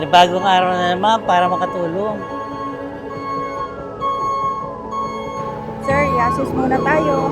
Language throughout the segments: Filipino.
May bagong araw na naman para makatulong. Sir, i-assist muna tayo.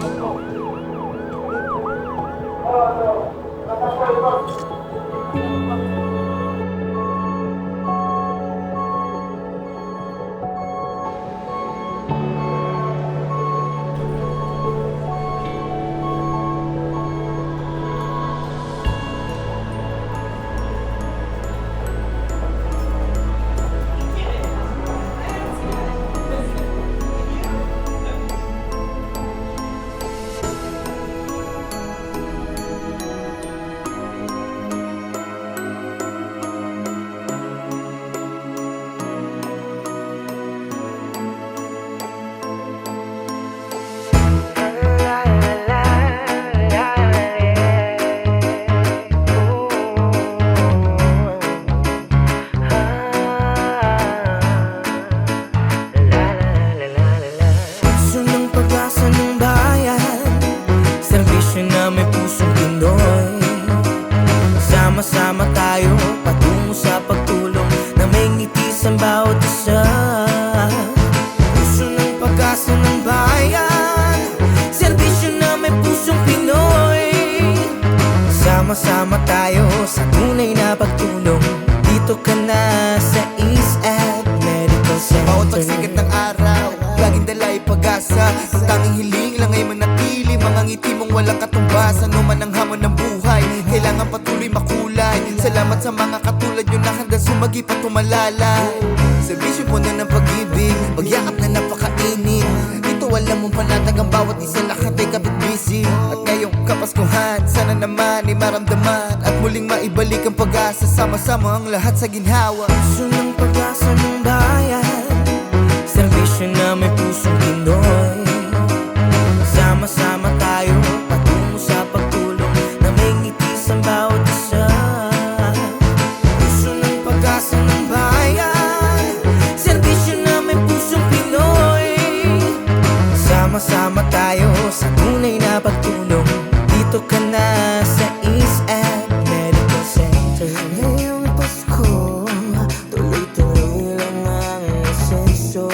Puso ng pag-asa ng bayan, serbisyo na may pusong Pinoy. Sama-sama tayo patungo sa pagtulong na may ngiti sa bawat isa. Puso ng pag-asa ng bayan, serbisyo na may pusong Pinoy. Sama-sama tayo sa tunay na pagtulong. Dito ka na sa East Ave Medical Center. Bawat pagsikat ng araw, laging dala'y pag-asa. Ang tanging hiling lang ay manatili, mga ngiti mong walang katumbas. Ano man ang hamon ng buhay, kailangan patuloy makulay. Salamat sa mga katulad nyo na hanggang sumagi pa tumalalay. Serbisyo po na ng pag-ibig, pagyakap na napakainit. Dito alam mong panatag ang bawat isa, lahat ay kapit-busy. At ngayong kapaskuhan, sana naman ay maramdaman at muling maibalik ang pag-asa. Sama-sama ang lahat sa ginhawa. Puso ng pag-asa ng bayan, serbisyo na may pusong Pinoy. Sama-sama tayo patungo sa pagtulong na may ngiti sa bawat isa. Puso ng pag-asa ng bayan, serbisyo na may pusong Pinoy. Sama-sama tayo sa tunay na pagtulong. Dito ka na sa East Ave Medical Center. Ngayong Pasko, tuloy-tuloy lang ang asenso.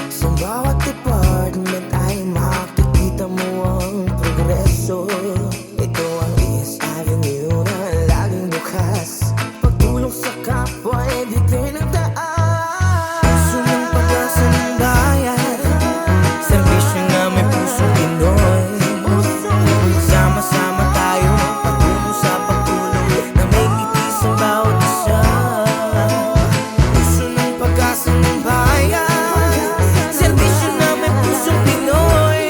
Sa bawat department ay makikita mo ang progreso. Ito ang East Avenue na laging bukas. Pagtulong sa kapwa ay di kayo nagdaan. Puso ng pag-asa ng bayan, serbisyo na may pusong Pinoy. Sama-sama tayo patungo sa pagtulong na may ngiti sa bawat isa. Puso ng pag-asa ng bayan, serbisyo na may pusong Pinoy.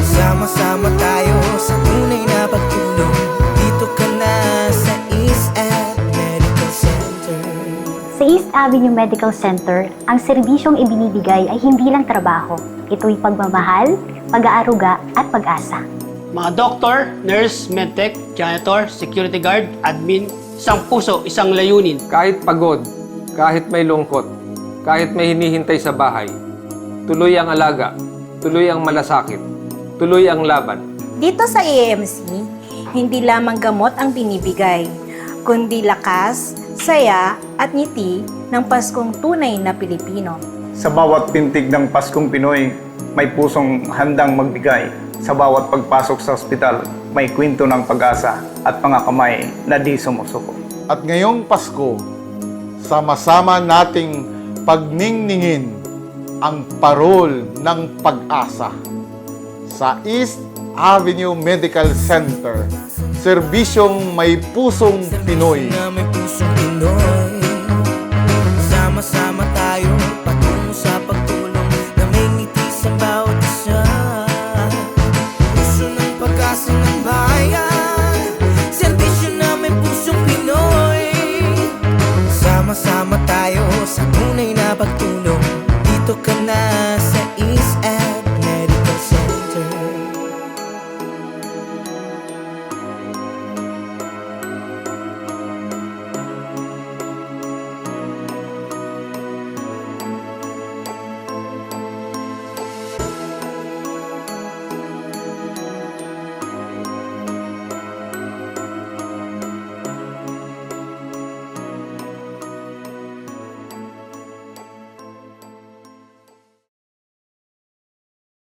Sama-sama tayo sa tunay na pagtulong. Dito ka na sa East Ave Medical Center. Sa East Avenue Medical Center, ang serbisyong ibinibigay ay hindi lang trabaho. Ito'y pagmamahal, pag-aaruga at pag-asa. Mga doktor, nurse, medtech, janitor, security guard, admin, isang puso, isang layunin. Kahit pagod, kahit may lungkot, kahit may hinihintay sa bahay, tuloy ang alaga, tuloy ang malasakit, tuloy ang laban. Dito sa AMC, hindi lamang gamot ang binibigay, kundi lakas, saya at ngiti ng Paskong tunay na Pilipino. Sa bawat pintig ng Paskong Pinoy, may pusong handang magbigay. Sa bawat pagpasok sa ospital, may kwento ng pag-asa at mga kamay na di sumusuko. At ngayong Pasko, sama-sama nating pagningningin ang parol ng pag-asa. Sa East Avenue Medical Center, serbisyong may pusong Pinoy. Na may pusong Pinoy. Sama-sama tayo patungo sa pagtulong na may ngiti sa bawat isa. Puso ng pag-asa ng bayan, serbisyo na may pusong Pinoy. Sama-sama tayo sa tunay na pagtulong. Dito ka na